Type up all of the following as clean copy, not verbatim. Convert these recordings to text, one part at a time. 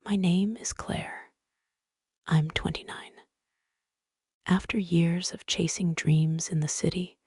My name is Claire. I'm 29. After years of chasing dreams in the city,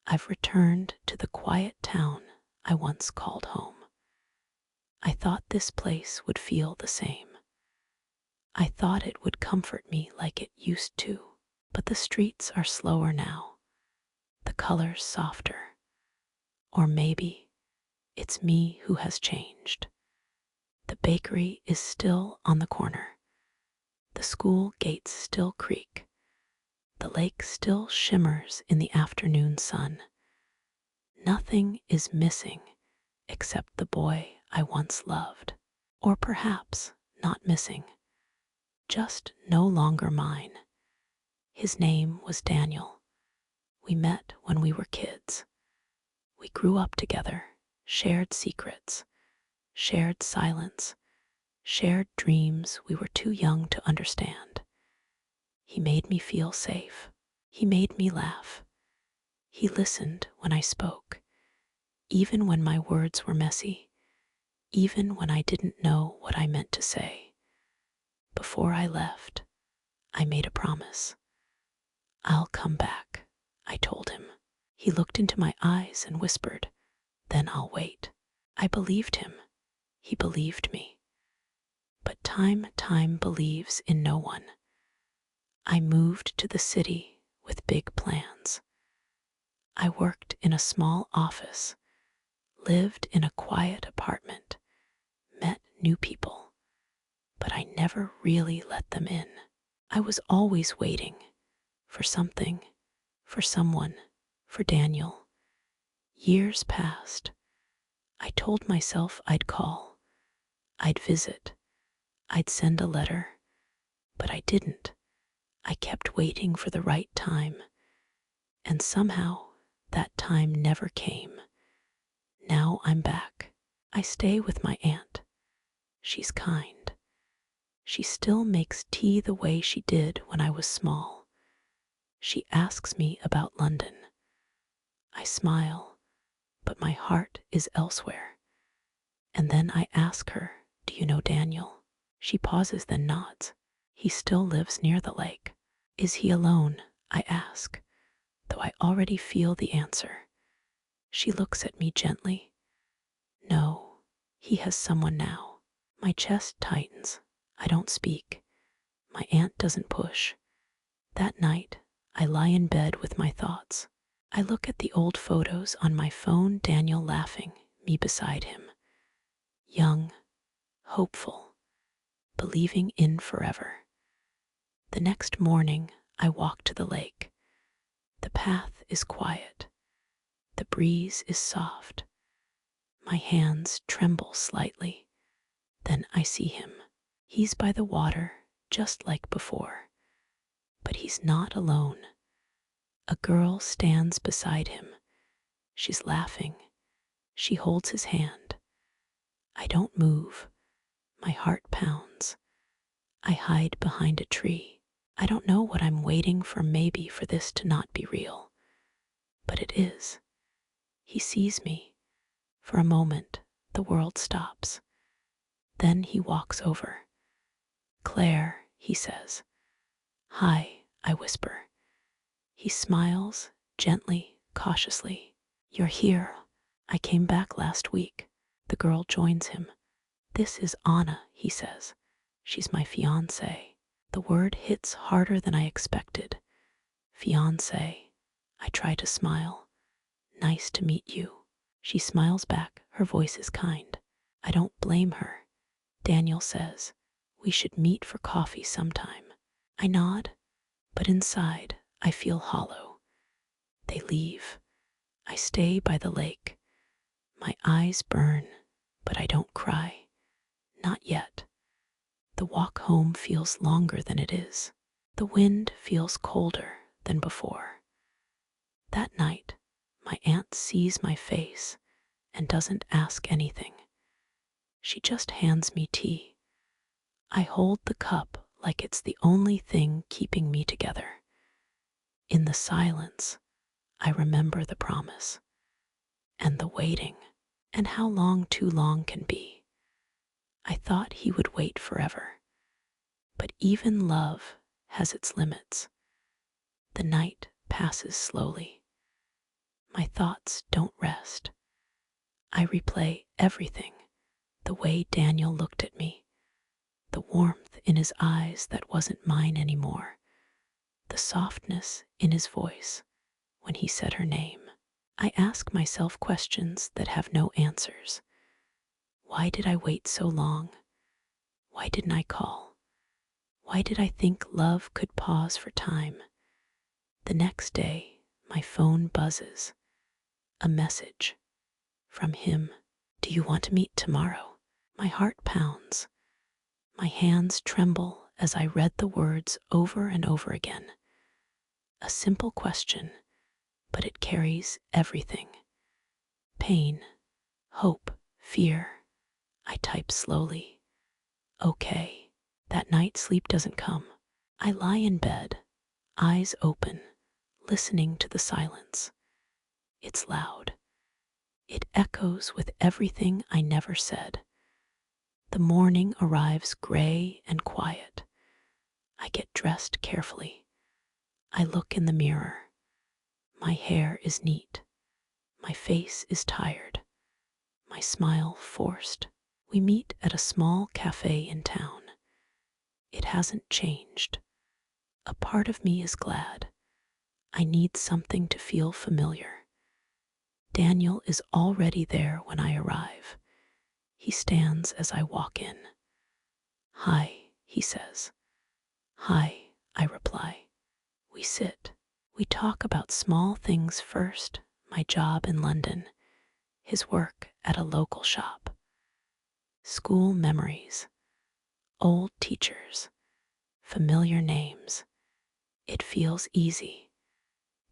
I've returned to the quiet town I once called home. I thought this place would feel the same. I thought it would comfort me like it used to, but the streets are slower now, the colors softer, or maybe it's me who has changed. The bakery is still on the corner, the school gates still creak, the lake still shimmers in the afternoon sun. Nothing is missing except the boy I once loved. Or perhaps not missing, just no longer mine. His name was Daniel. We met when we were kids. We grew up together, shared secrets, shared silence, shared dreams we were too young to understand. He made me feel safe. He made me laugh. He listened when I spoke, even when my words were messy, even when I didn't know what I meant to say. Before I left, I made a promise. I'll come back, I told him. He looked into my eyes and whispered, then I'll wait. I believed him. He believed me. But time believes in no one. I moved to the city with big plans. I worked in a small office, lived in a quiet apartment, met new people, but I never really let them in. I was always waiting for something, for someone, for Daniel. Years passed. I told myself I'd call, I'd visit, I'd send a letter, but I didn't. I kept waiting for the right time, and somehow that time never came. Now I'm back. I stay with my aunt. She's kind. She still makes tea the way she did when I was small. She asks me about London. I smile, but my heart is elsewhere. And then I ask her, do you know Daniel? She pauses, then nods. He still lives near the lake. Is he alone? I ask, though I already feel the answer. She looks at me gently. No, he has someone now. My chest tightens. I don't speak. My aunt doesn't push. That night, I lie in bed with my thoughts. I look at the old photos on my phone, Daniel laughing, me beside him. Young, hopeful, believing in forever. The next morning, I walk to the lake. The path is quiet. The breeze is soft. My hands tremble slightly. Then I see him. He's by the water, just like before. But he's not alone. A girl stands beside him. She's laughing. She holds his hand. I don't move. My heart pounds. I hide behind a tree. I don't know what I'm waiting for, maybe for this to not be real. But it is. He sees me. For a moment, the world stops. Then he walks over. Claire, he says. Hi, I whisper. He smiles, gently, cautiously. You're here. I came back last week. The girl joins him. This is Anna, he says. She's my fiancée. The word hits harder than I expected. Fiancé. I try to smile. Nice to meet you. She smiles back. Her voice is kind. I don't blame her. Daniel says, we should meet for coffee sometime. I nod, but inside I feel hollow. They leave. I stay by the lake. My eyes burn, but I don't cry. Not yet. The walk home feels longer than it is. The wind feels colder than before. That night, my aunt sees my face and doesn't ask anything. She just hands me tea. I hold the cup like it's the only thing keeping me together. In the silence, I remember the promise, and the waiting, and how long too long can be. I thought he would wait forever. But even love has its limits. The night passes slowly. My thoughts don't rest. I replay everything, the way Daniel looked at me, the warmth in his eyes that wasn't mine anymore, the softness in his voice when he said her name. I ask myself questions that have no answers. Why did I wait so long? Why didn't I call? Why did I think love could pause for time? The next day, my phone buzzes. A message from him. Do you want to meet tomorrow? My heart pounds. My hands tremble as I read the words over and over again. A simple question, but it carries everything. Pain, hope, fear. I type slowly. Okay. That night sleep doesn't come. I lie in bed, eyes open, listening to the silence. It's loud. It echoes with everything I never said. The morning arrives gray and quiet. I get dressed carefully. I look in the mirror. My hair is neat. My face is tired. My smile forced. We meet at a small cafe in town. It hasn't changed. A part of me is glad. I need something to feel familiar. Daniel is already there when I arrive. He stands as I walk in. Hi, he says. Hi, I reply. We sit. We talk about small things first, my job in London, his work at a local shop, school memories, old teachers, familiar names. It feels easy,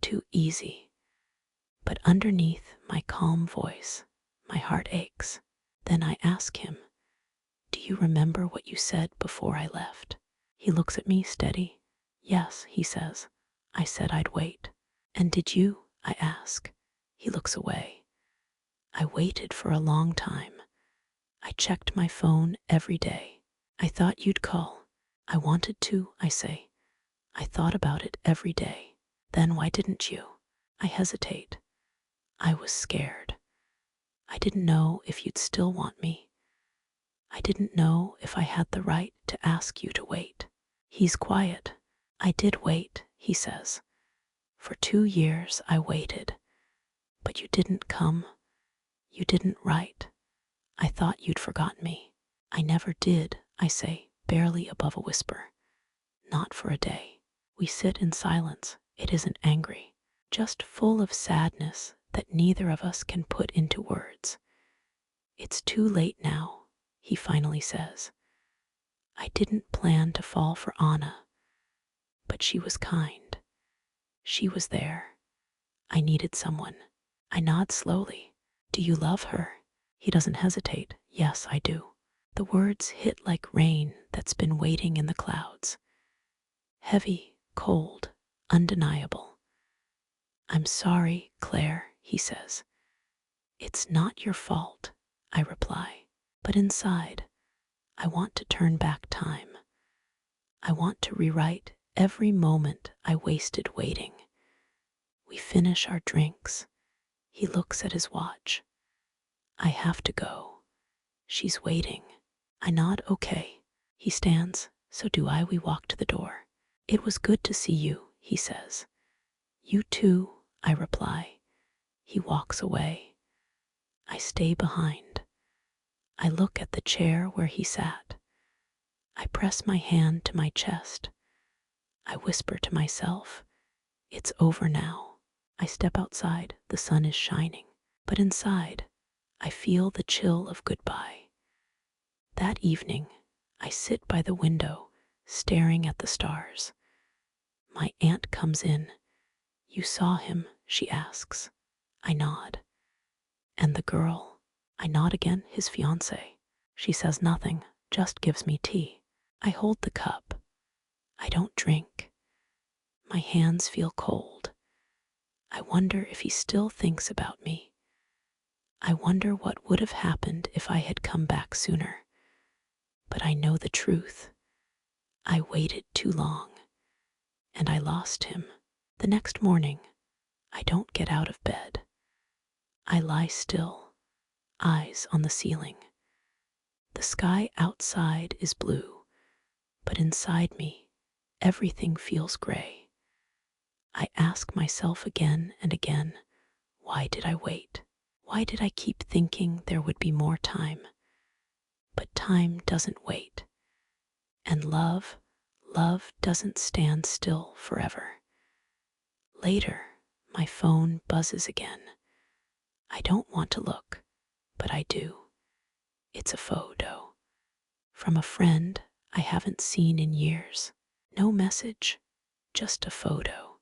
too easy. But underneath my calm voice, my heart aches. Then I ask him, do you remember what you said before I left? He looks at me steady. Yes, he says. I said I'd wait. And did you? I ask. He looks away. I waited for a long time. I checked my phone every day. I thought you'd call. I wanted to, I say. I thought about it every day. Then why didn't you? I hesitate. I was scared. I didn't know if you'd still want me. I didn't know if I had the right to ask you to wait. He's quiet. I did wait, he says. For 2 years I waited. But you didn't come. You didn't write. I thought you'd forgotten me. I never did, I say, barely above a whisper. Not for a day. We sit in silence. It isn't angry, just full of sadness that neither of us can put into words. It's too late now, he finally says. I didn't plan to fall for Anna, but she was kind. She was there. I needed someone. I nod slowly. Do you love her? He doesn't hesitate. Yes, I do. The words hit like rain that's been waiting in the clouds. Heavy, cold, undeniable. I'm sorry, Claire, he says. It's not your fault, I reply. But inside, I want to turn back time. I want to rewrite every moment I wasted waiting. We finish our drinks. He looks at his watch. I have to go. She's waiting. I nod okay. He stands. So do I. We walk to the door. It was good to see you, he says. You too, I reply. He walks away. I stay behind. I look at the chair where he sat. I press my hand to my chest. I whisper to myself, it's over now. I step outside. The sun is shining. But inside, I feel the chill of goodbye. That evening, I sit by the window, staring at the stars. My aunt comes in. You saw him, she asks. I nod. And the girl? I nod again. His fiancée. She says nothing, just gives me tea. I hold the cup. I don't drink. My hands feel cold. I wonder if he still thinks about me. I wonder what would have happened if I had come back sooner. But I know the truth. I waited too long, and I lost him. The next morning, I don't get out of bed. I lie still, eyes on the ceiling. The sky outside is blue, but inside me, everything feels gray. I ask myself again and again, why did I wait? Why did I keep thinking there would be more time? But time doesn't wait. And love doesn't stand still forever. Later, my phone buzzes again. I don't want to look, but I do. It's a photo from a friend I haven't seen in years. No message, just a photo.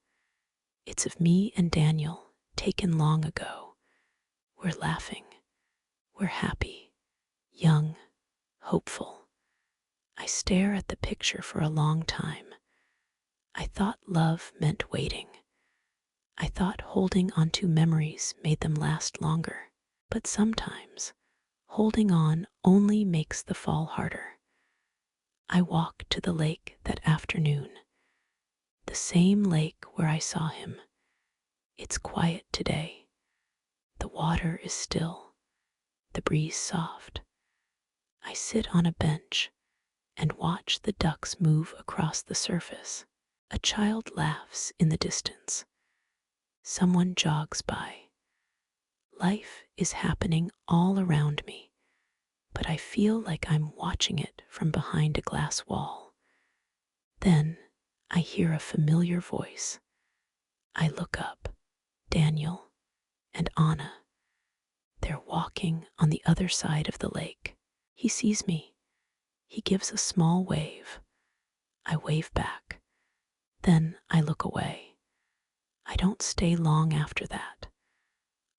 It's of me and Daniel, taken long ago. We're laughing. We're happy, young, hopeful. I stare at the picture for a long time. I thought love meant waiting. I thought holding onto memories made them last longer. But sometimes, holding on only makes the fall harder. I walk to the lake that afternoon. The same lake where I saw him. It's quiet today. The water is still, the breeze soft. I sit on a bench and watch the ducks move across the surface. A child laughs in the distance. Someone jogs by. Life is happening all around me, but I feel like I'm watching it from behind a glass wall. Then I hear a familiar voice. I look up. Daniel and Anna. They're walking on the other side of the lake. He sees me. He gives a small wave. I wave back. Then I look away. I don't stay long after that.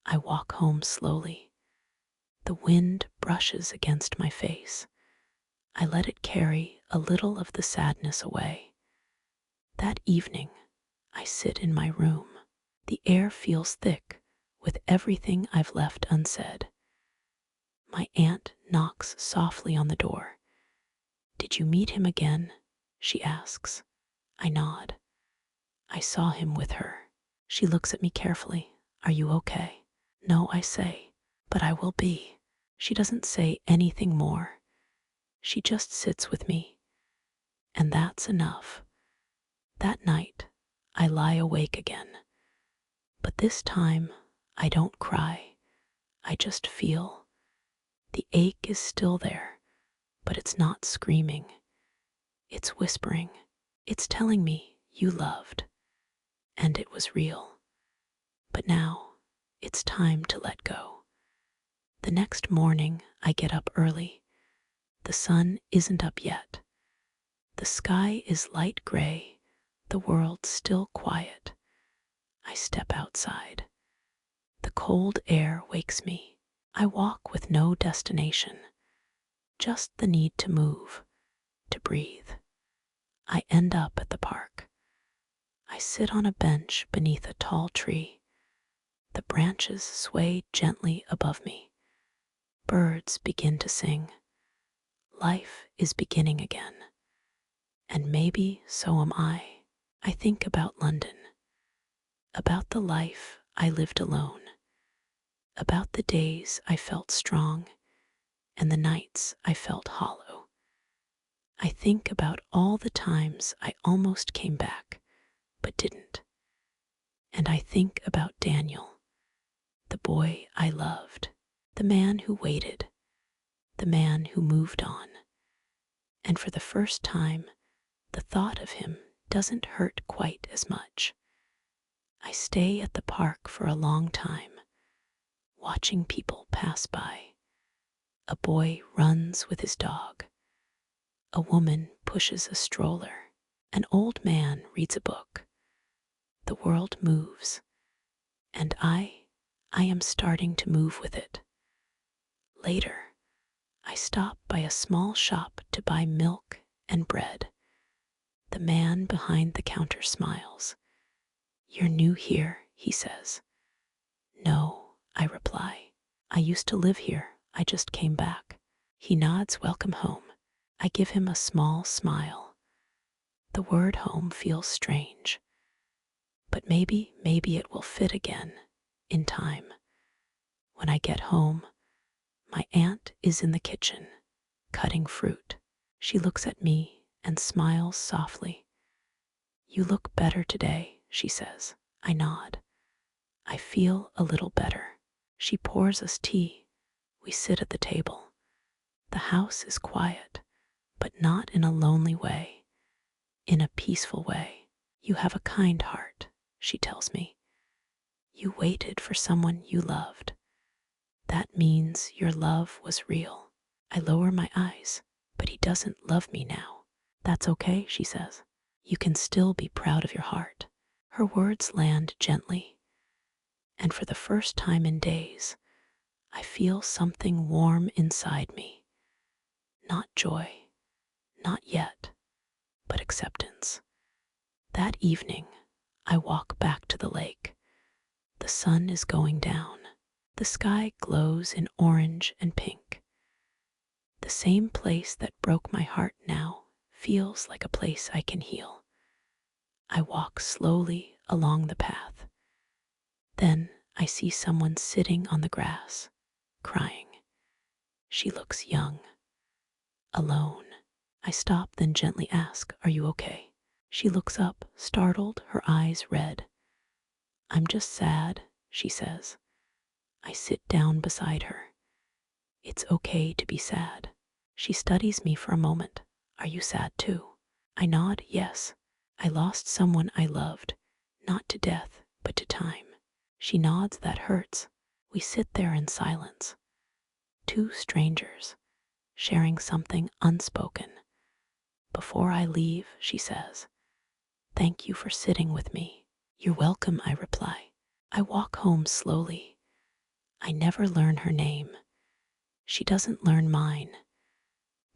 I walk home slowly. The wind brushes against my face. I let it carry a little of the sadness away. That evening, I sit in my room. The air feels thick with everything I've left unsaid. My aunt knocks softly on the door. Did you meet him again? She asks. I nod. I saw him with her. She looks at me carefully. Are you okay? No, I say, but I will be. She doesn't say anything more. She just sits with me. And that's enough. That night, I lie awake again. But this time, I don't cry. I just feel. The ache is still there, but it's not screaming. It's whispering. It's telling me you loved. And it was real. But now, it's time to let go. The next morning, I get up early. The sun isn't up yet. The sky is light gray, the world still quiet. I step outside. The cold air wakes me. I walk with no destination, just the need to move, to breathe. I end up at the park. I sit on a bench beneath a tall tree. The branches sway gently above me. Birds begin to sing. Life is beginning again. And maybe so am I. I think about London, about the life I lived alone, about the days I felt strong and the nights I felt hollow. I think about all the times I almost came back, but didn't. And I think about Daniel, the boy I loved, the man who waited, the man who moved on. And for the first time, the thought of him doesn't hurt quite as much. I stay at the park for a long time, watching people pass by. A boy runs with his dog. A woman pushes a stroller. An old man reads a book. The world moves, and I am starting to move with it. Later, I stop by a small shop to buy milk and bread. The man behind the counter smiles. You're new here, he says. No, I reply. I used to live here. I just came back. He nods, welcome home. I give him a small smile. The word home feels strange, but maybe it will fit again in time. When I get home, my aunt is in the kitchen, cutting fruit. She looks at me and smiles softly. "You look better today," she says. I nod. I feel a little better. She pours us tea. We sit at the table. The house is quiet, but not in a lonely way, in a peaceful way. "You have a kind heart," she tells me. "You waited for someone you loved. That means your love was real." I lower my eyes, but he doesn't love me now. "That's okay," she says. "You can still be proud of your heart." Her words land gently, and for the first time in days, I feel something warm inside me. Not joy, not yet, but acceptance. That evening, I walk back to the lake. The sun is going down. The sky glows in orange and pink. The same place that broke my heart now feels like a place I can heal. I walk slowly along the path. Then I see someone sitting on the grass, crying. She looks young, alone. I stop, then gently ask, "Are you okay?" She looks up, startled, her eyes red. "I'm just sad," she says. I sit down beside her. "It's okay to be sad." She studies me for a moment. "Are you sad too?" I nod, "Yes. I lost someone I loved, not to death, but to time." She nods, "That hurts." We sit there in silence, two strangers, sharing something unspoken. "Before I leave," she says, "thank you for sitting with me." "You're welcome," I reply. I walk home slowly. I never learn her name. She doesn't learn mine.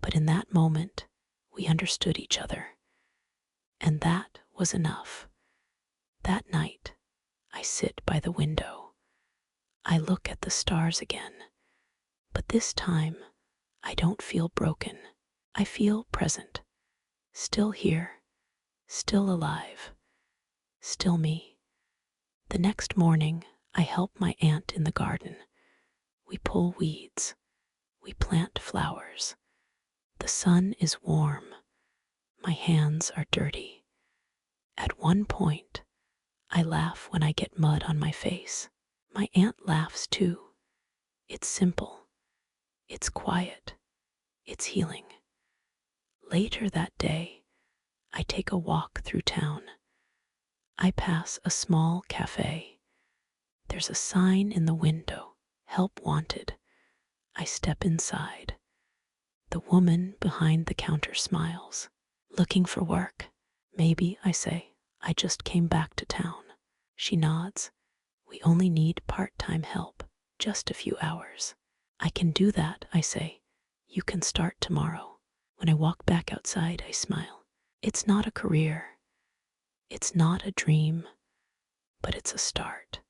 But in that moment, we understood each other. And that was enough. That night, I sit by the window. I look at the stars again. But this time, I don't feel broken. I feel present. Still here. Still alive. Still me. The next morning, I help my aunt in the garden. We pull weeds. We plant flowers. The sun is warm. My hands are dirty. At one point, I laugh when I get mud on my face. My aunt laughs too. It's simple. It's quiet. It's healing. Later that day, I take a walk through town. I pass a small cafe. There's a sign in the window, "Help Wanted." I step inside. The woman behind the counter smiles. "Looking for work?" "Maybe," I say. "I just came back to town." She nods. "We only need part-time help, just a few hours." "I can do that," I say. "You can start tomorrow." When I walk back outside, I smile. It's not a career. It's not a dream, but it's a start.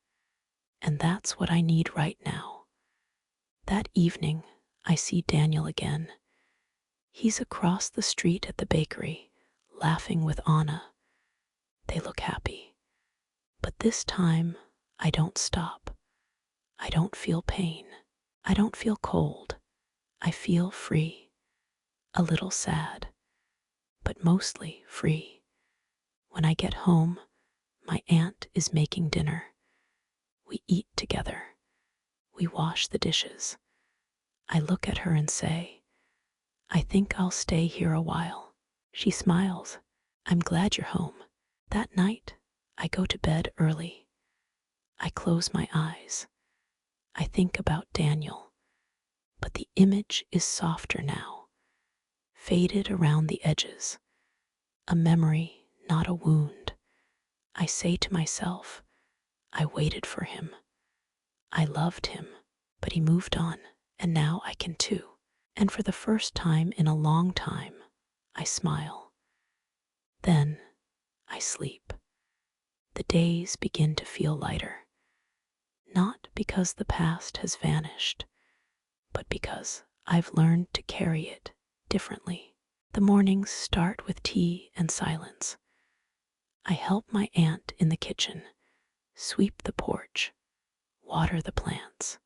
And that's what I need right now. That evening, I see Daniel again. He's across the street at the bakery, laughing with Anna. They look happy. But this time, I don't stop. I don't feel pain. I don't feel cold. I feel free. A little sad, but mostly free. When I get home, my aunt is making dinner. We eat together. We wash the dishes. I look at her and say, "I think I'll stay here a while." She smiles. "I'm glad you're home." That night, I go to bed early. I close my eyes. I think about Daniel, but the image is softer now, faded around the edges. A memory, not a wound. I say to myself, I waited for him. I loved him, but he moved on, and now I can too. And for the first time in a long time, I smile. Then I sleep. The days begin to feel lighter, not because the past has vanished, but because I've learned to carry it differently. The mornings start with tea and silence. I help my aunt in the kitchen, sweep the porch, water the plants.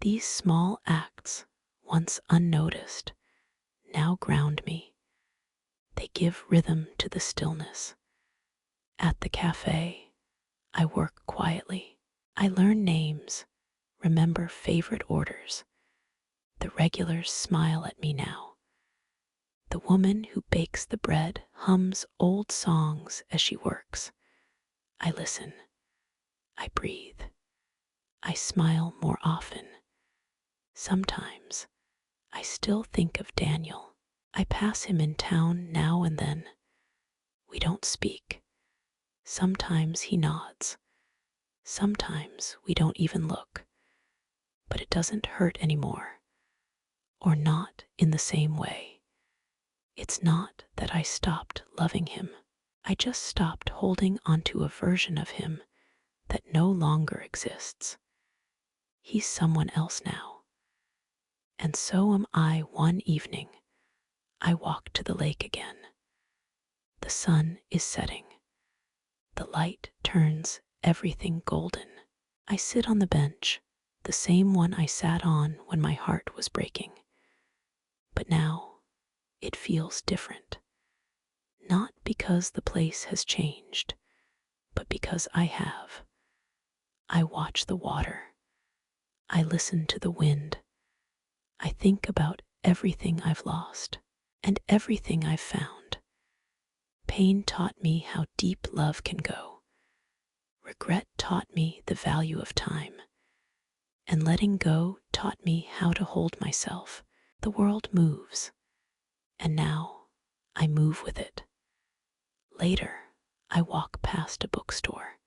These small acts, once unnoticed, now ground me. They give rhythm to the stillness. At the cafe, I work quietly. I learn names, remember favorite orders. The regulars smile at me now. The woman who bakes the bread hums old songs as she works. I listen. I breathe. I smile more often. Sometimes I still think of Daniel. I pass him in town now and then. We don't speak. Sometimes he nods. Sometimes we don't even look. But it doesn't hurt anymore. Or not in the same way. It's not that I stopped loving him. I just stopped holding onto a version of him that no longer exists. He's someone else now. And so am I. One evening, I walk to the lake again. The sun is setting. The light turns everything golden. I sit on the bench, the same one I sat on when my heart was breaking. But now, it feels different. Not because the place has changed, but because I have. I watch the water. I listen to the wind. I think about everything I've lost and everything I've found. Pain taught me how deep love can go. Regret taught me the value of time. And letting go taught me how to hold myself. The world moves, and now I move with it. Later, I walk past a bookstore.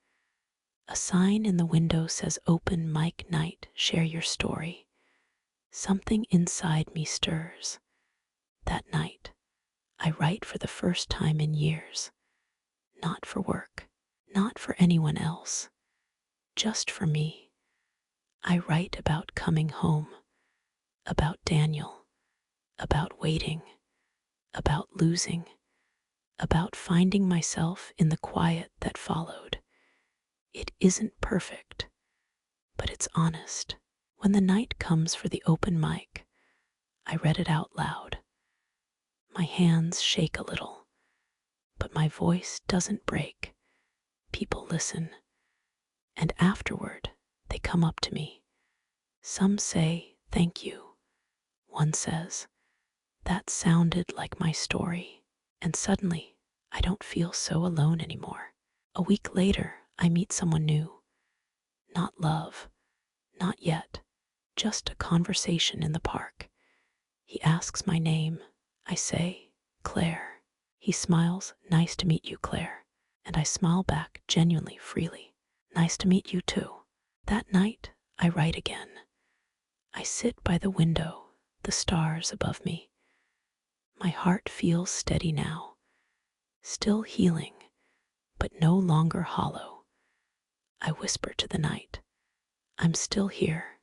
A sign in the window says open mic night, share your story. Something inside me stirs. That night, I write for the first time in years. Not for work, not for anyone else, just for me. I write about coming home, about Daniel, about waiting, about losing, about finding myself in the quiet that followed. It isn't perfect, but it's honest. When the night comes for the open mic, I read it out loud. My hands shake a little, but my voice doesn't break. People listen, and afterward, they come up to me. Some say, thank you. One says, that sounded like my story. And suddenly, I don't feel so alone anymore. A week later, I meet someone new. Not love, not yet, just a conversation in the park. He asks my name. I say, Claire. He smiles, nice to meet you, Claire. And I smile back genuinely, freely. Nice to meet you too. That night, I write again. I sit by the window, the stars above me. My heart feels steady now, still healing, but no longer hollow. I whisper to the night, I'm still here,